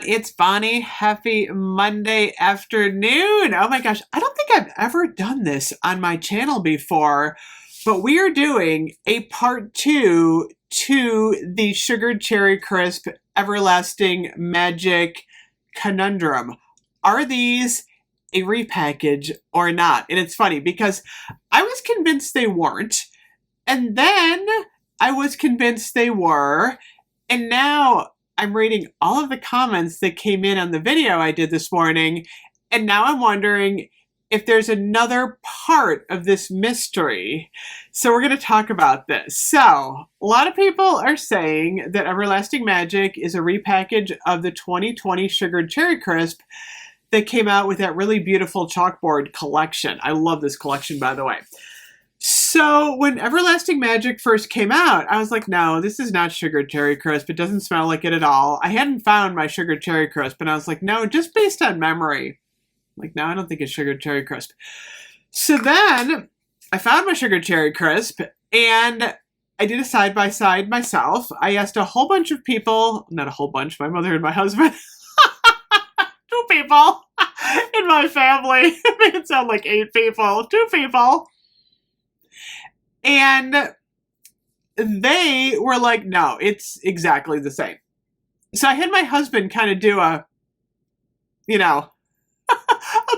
It's Bonnie. Happy Monday afternoon. Oh my gosh, I don't think I've ever done this on my channel before, but we are doing a part two to the Sugared Cherry Crisp Everlasting Magic Conundrum. Are these a repackage or not? And it's funny because I was convinced they weren't, and then I was convinced they were, and now I'm reading all of the comments that came in on the video I did this morning, and now I'm wondering if there's another part of this mystery. So we're going to talk about this. So a lot of people are saying that Everlasting Magic is a repackage of the 2020 Sugared Cherry Crisp that came out with that really beautiful chalkboard collection. I love this collection, by the way. So when Everlasting Magic first came out, I was like, no, this is not Sugared Cherry Crisp. It doesn't smell like it at all. I hadn't found my Sugared Cherry Crisp, and I was like, no, just based on memory. Like, no, I don't think it's Sugared Cherry Crisp. So then I found my Sugared Cherry Crisp, and I did a side-by-side myself. I asked a whole bunch of people, not a whole bunch, my mother and my husband, two people in my family. It made it sound like 8 people, 2 people. And they were like, no, it's exactly the same. So I had my husband kind of do a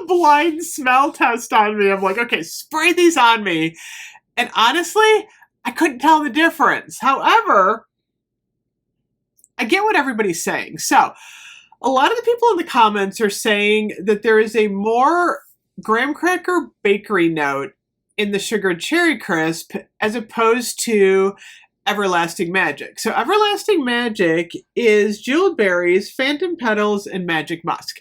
blind smell test on me. I'm like, okay, spray these on me. And honestly, I couldn't tell the difference. However, I get what everybody's saying. So a lot of the people in the comments are saying that there is a more graham cracker bakery note in the Sugared Cherry Crisp as opposed to Everlasting Magic. So Everlasting Magic is jeweled berries, phantom petals, and magic musk.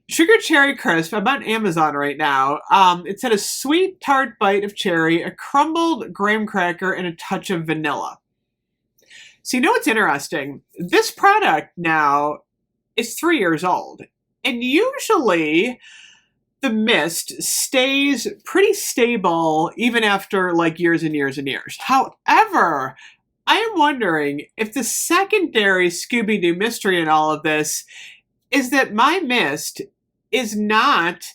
Sugared Cherry Crisp, I'm on Amazon right now. It said a sweet tart bite of cherry, a crumbled graham cracker, and a touch of vanilla. So you know what's interesting? This product now is 3 years old. And usually the mist stays pretty stable even after like years and years and years. However, I am wondering if the secondary Scooby-Doo mystery in all of this is that my mist is not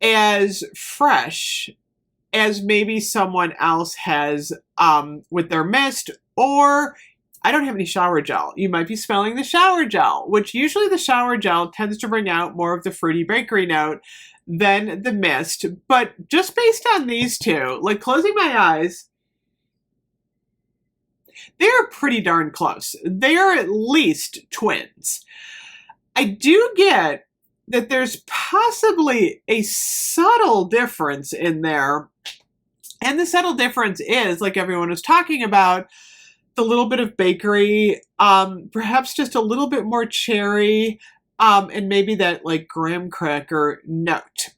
as fresh as maybe someone else has with their mist, or I don't have any shower gel. You might be smelling the shower gel, which usually the shower gel tends to bring out more of the fruity bakery note than the mist. But just based on these two, like closing my eyes, they're pretty darn close. They are at least twins. I do get that there's possibly a subtle difference in there. And the subtle difference is, like everyone was talking about, the little bit of bakery, perhaps just a little bit more cherry, and maybe that like graham cracker note.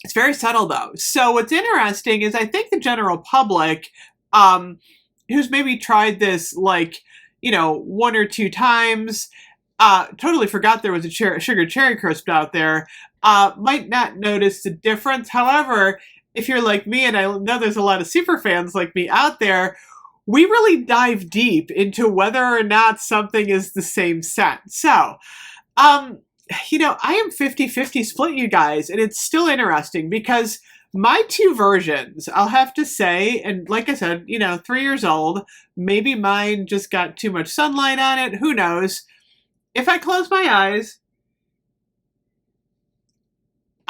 It's very subtle though. So what's interesting is I think the general public, who's maybe tried this like, 1 or 2 times, totally forgot there was a Sugared Cherry Crisp out there, might not notice the difference. However, if you're like me, and I know there's a lot of super fans like me out there, we really dive deep into whether or not something is the same scent. So, I am 50-50 split, you guys, and it's still interesting because my 2 versions, I'll have to say, and like I said, 3 years old, maybe mine just got too much sunlight on it, who knows. If I close my eyes,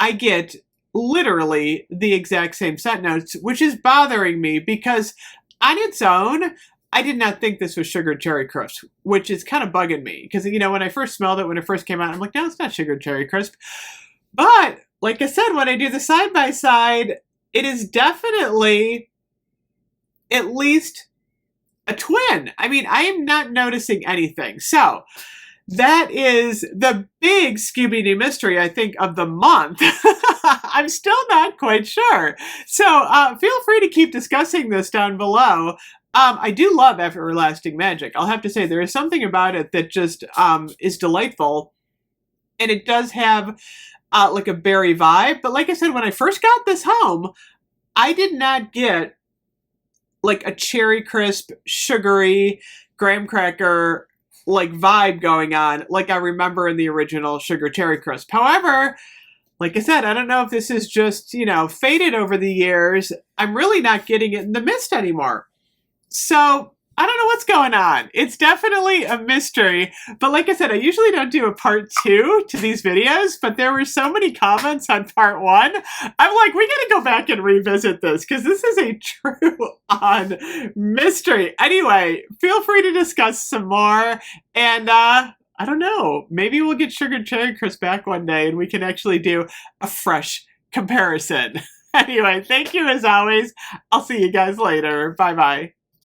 I get literally the exact same scent notes, which is bothering me because on its own, I did not think this was Sugared Cherry Crisp, which is kind of bugging me because, when I first smelled it, when it first came out, I'm like, no, it's not Sugared Cherry Crisp. But like I said, when I do the side-by-side, it is definitely at least a twin. I mean, I am not noticing anything. So that is the big Scooby-Doo mystery, I think, of the month. I'm still not quite sure. So feel free to keep discussing this down below. I do love Everlasting Magic. I'll have to say there is something about it that just is delightful. And it does have like a berry vibe. But like I said, when I first got this home, I did not get like a cherry crisp, sugary, graham cracker like vibe going on like I remember in the original Sugar Cherry Crisp. However, like I said, I don't know if this is just, faded over the years. I'm really not getting it in the mist anymore. So I don't know what's going on. It's definitely a mystery. But like I said, I usually don't do a part 2 to these videos, but there were so many comments on part 1. I'm like, we gotta go back and revisit this because this is a true on mystery. Anyway, feel free to discuss some more. And I don't know, maybe we'll get Sugar Cherry Crisp back one day and we can actually do a fresh comparison. Anyway, thank you as always. I'll see you guys later. Bye-bye.